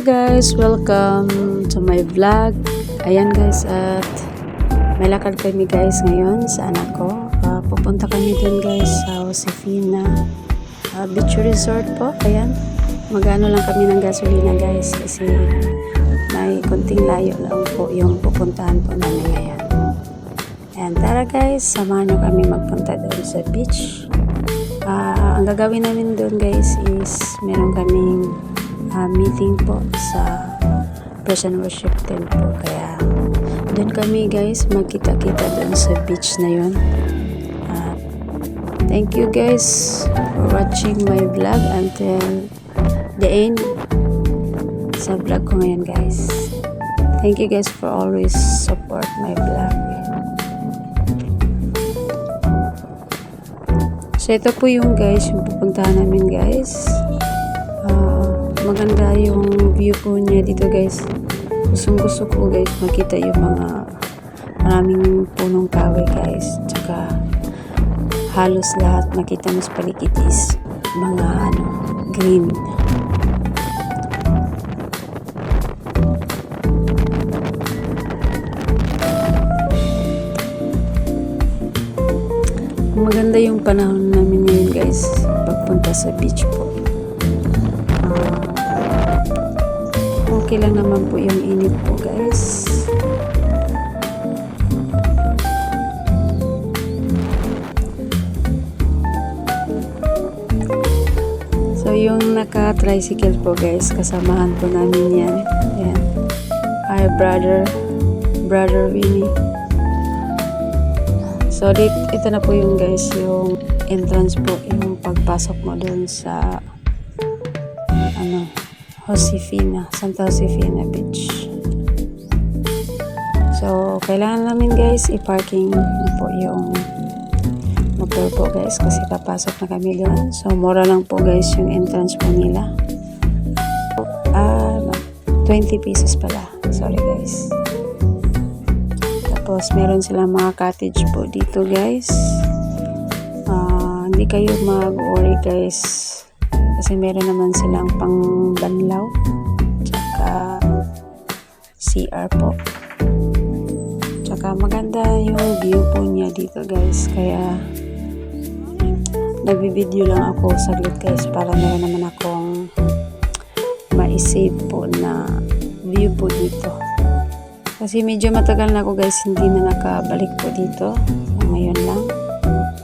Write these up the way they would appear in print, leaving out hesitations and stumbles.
guys, welcome to my vlog. Ayan guys, at may lakad kami guys ngayon sa anak ko. Pupunta kami dun guys sa Josefina Beach Resort po. Ayan, magano lang kami ng gasolina guys kasi may konting layo lang po yung pupuntahan po namin ngayon. And tara guys, samahan nyo kami magpunta doon sa beach. Ang gagawin namin doon guys is meron kaming meeting po sa praise and worship team po, kaya doon kami guys magkita-kita doon sa beach na yun. Thank you guys for watching my vlog until the end sa vlog ko ngayon guys. Thank you guys for always support my vlog. So ito po yung guys, yung pupuntahan namin guys. Maganda yung view po niya dito guys. Gusto ko guys makita yung mga maraming punong kahoy guys. Tsaka halos lahat makita mo sa paligid is mga green. Maganda yung panahon namin ngayon guys pagpunta sa beach po. Okay lang naman po yung init po guys. So yung naka-tricycle po guys, kasamahan po namin yan. Ayan. Hi brother Winnie. So ito na po yung guys, yung entrance po, yung pagpasok mo dun sa Santa Josefina Beach. So kailangan namin guys i-parking po yung motor po guys kasi papasok na kami doon. So mura lang po guys yung entrance po nila. 20 pesos pala. Sorry guys. Tapos meron silang mga cottage po dito guys. Hindi kayo mag-worry guys kasi meron naman silang pang banlaw tsaka CR po. Tsaka maganda yung view po niya dito guys, kaya nagbi-video lang ako saglit guys para meron naman akong ma-save po na view po dito. Kasi medyo matagal na ako guys hindi na nakabalik po dito. So, ngayon lang.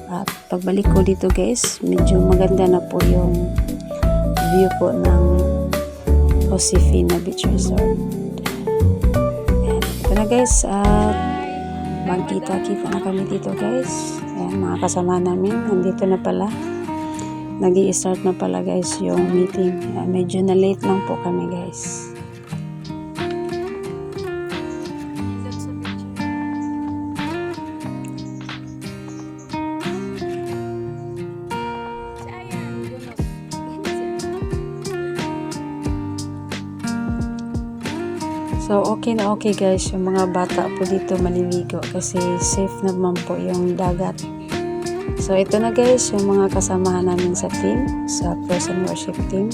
At pagbalik ko dito guys, medyo maganda na po yung view po ng Josefina Beach Resort. Ayan, ito na guys. At magkita-kita na kami dito guys. Ayan, mga kasama namin. Nandito na pala. Nag-i-start na pala guys yung meeting. Ayan, medyo na late lang po kami guys. So, okay na okay guys, yung mga bata po dito maliligo kasi safe naman po yung dagat. So, ito na guys, yung mga kasamahan namin sa team, sa praise and worship team.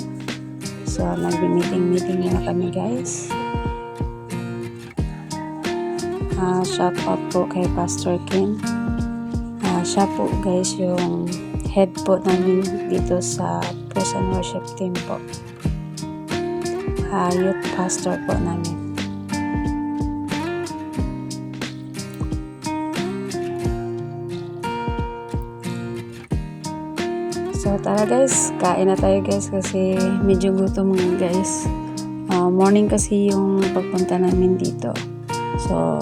So, nagbi-meeting na kami guys. Shout out po kay Pastor Ken. Siya po guys yung head po namin dito sa praise and worship team po. Youth pastor po namin. So tara guys, kain na tayo guys kasi medyo gutom guys. Morning kasi yung pagpunta namin dito. So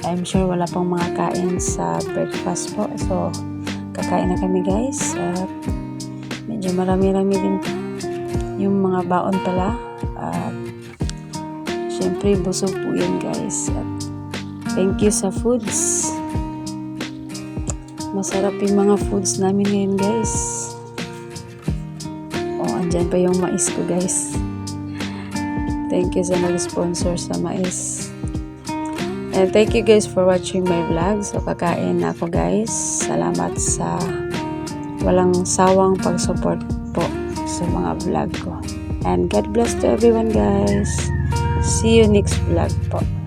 I'm sure wala pang mga kain sa breakfast po. So kakain na kami guys. At medyo marami-rami din yung mga baon pala. At syempre busog po yan guys. At thank you sa foods. Masarap yung mga foods namin ngayon guys. Andyan pa yung mais ko guys. Thank you sa nag-sponsor sa mais. And thank you guys for watching my vlog. So kakain na ako guys. Salamat sa walang sawang pag-support po sa mga vlog ko. And God bless to everyone guys. See you next vlog po.